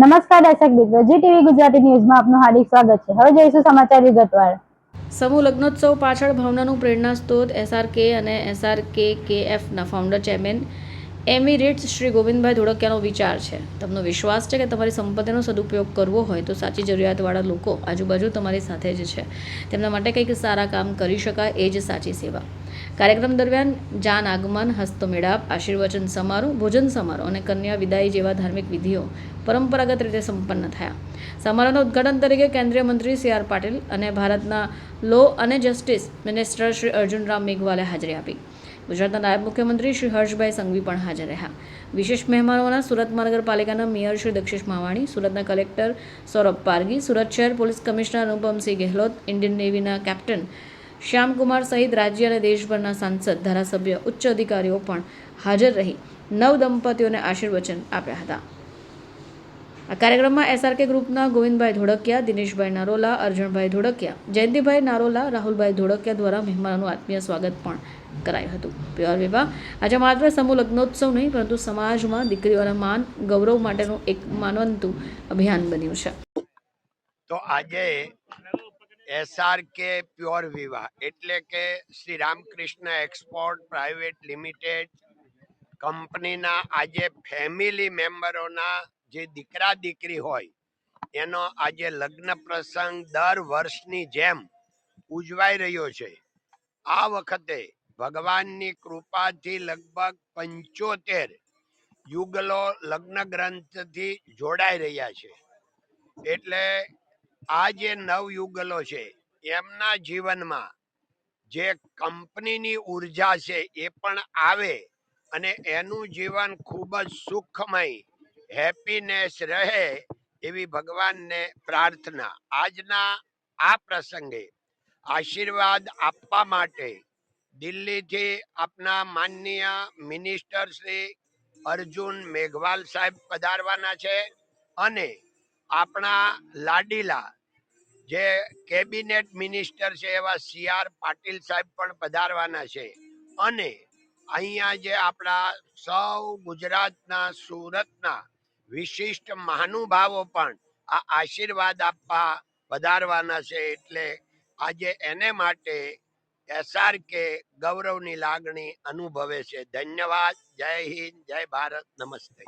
નમસ્કાર દર્શક મિત્રો, જી ટીવી ગુજરાતી ન્યૂઝમાં આપનું હાર્દિક સ્વાગત છે। હવે જોઈશું સમાચાર વિગતવાર। સમૂહ લગ્નોત્સવ પાછળ ભાવનાનું પ્રેરણા સ્ત્રોત SRK અને SRKKFના founder chairman emeritus Shri Govindbhai ધોળકિયાનો વિચાર છે। તમને વિશ્વાસ છે કે તમારી સંપત્તિનો સદુપયોગ કરવો હોય તો સાચી જરૂરિયાતવાળા લોકો આજુબાજુ તમારી સાથે જ છે। તેમના માટે કંઈક સારા કામ કરી શકાય એ જ સાચી સેવા। કાર્યક્રમ દરમિયાન જાન આગમન, હસ્તમેળાપ, આશીર્વચન સમારોહ, ભોજન સમારોહ અને કન્યા વિદાય જેવા ધાર્મિક વિધિઓ પરંપરાગત રીતે સંપન્ન થયા। સમારોહના ઉદ્ઘાટન તરીકે કેન્દ્રીય મંત્રી CR પાટીલ અને ભારતના લો અને જસ્ટિસ મિનિસ્ટર શ્રી અર્જુન રામ મેઘવાલે હાજરી આપી। ગુજરાતના નાયબ મુખ્યમંત્રી શ્રી હર્ષભાઈ સંઘવી પણ હાજર રહ્યા। વિશેષ મહેમાનોમાં સુરત મહાનગરપાલિકાના મેયર શ્રી દક્ષેશ માવાણી, સુરતના કલેક્ટર સૌરભ પારગી, સુરત શહેર police commissioner Anupamsinh Gehlot, Indian નેવીના કેપ્ટન શ્યામકુમાર સહિત રાજ્ય અને દેશભરના સાંસદ, ધારાસભ્ય, ઉચ્ચ અધિકારીઓ પણ હાજર રહી નવ દંપતીઓને આશીર્વચન આપ્યા હતા। આ કાર્યક્રમમાં SRK ગ્રુપના ગોવિંદભાઈ ધોળકિયા, દિનેશભાઈ નારોલા, અર્જણભાઈ ધોળકિયા, જયંતિભાઈ નારોલા, રાહુલભાઈ ધોળકિયા દ્વારા મહેમાનોનું આત્મીય સ્વાગત પણ કરાયું હતું। પ્યોર વિવાહ આજે માત્ર સમૂહ લગ્નોત્સવ નહીં પરંતુ સમાજમાં દીકરીઓના માન ગૌરવ માટેનું એક માનવંતું અભિયાન બન્યું છે। તો આજે SRK પ્યોર વિવાહ એટલે કે Shri Ramakrishna export private limited કંપનીના આજે ફેમિલી મેમ્બરોના જે દીકરા દીકરી હોય એનો આજે લગ્ન પ્રસંગ દર વર્ષની જેમ ઉજવાઈ રહ્યો છે। આ વખતે ભગવાનની કૃપાથી લગભગ 75 યુગલો લગ્ન ગ્રંથથી જોડાઈ રહ્યા છે। એટલે આ જે નવ યુગલો છે એમના જીવનમાં જે કંપનીની ઉર્જા છે એ પણ આવે અને એનું જીવન ખૂબ જ સુખમય હેપીનેસ રહે એવી ભગવાનને પ્રાર્થના। આજના આ પ્રસંગે આશીર્વાદ આપવા માટે દિલ્હીથી આપના માનનીય મિનિસ્ટર શ્રી અર્જુન મેઘવાલ સાહેબ પધારવાના છે અને આપણા લાડીલા જે કેબિનેટ મિનિસ્ટર છે એવા CR પાટીલ સાહેબ પણ પધારવાના છે અને અહીંયા જે આપણા સૌ ગુજરાતના સુરતના વિશિષ્ટ મહાનુભાવો પણ આ આશીર્વાદ આપવા પધારવાના છે। એટલે આજે એને માટે SRK ગૌરવની લાગણી અનુભવે છે। ધન્યવાદ। જય હિન્દ, જય ભારત, નમસ્તે।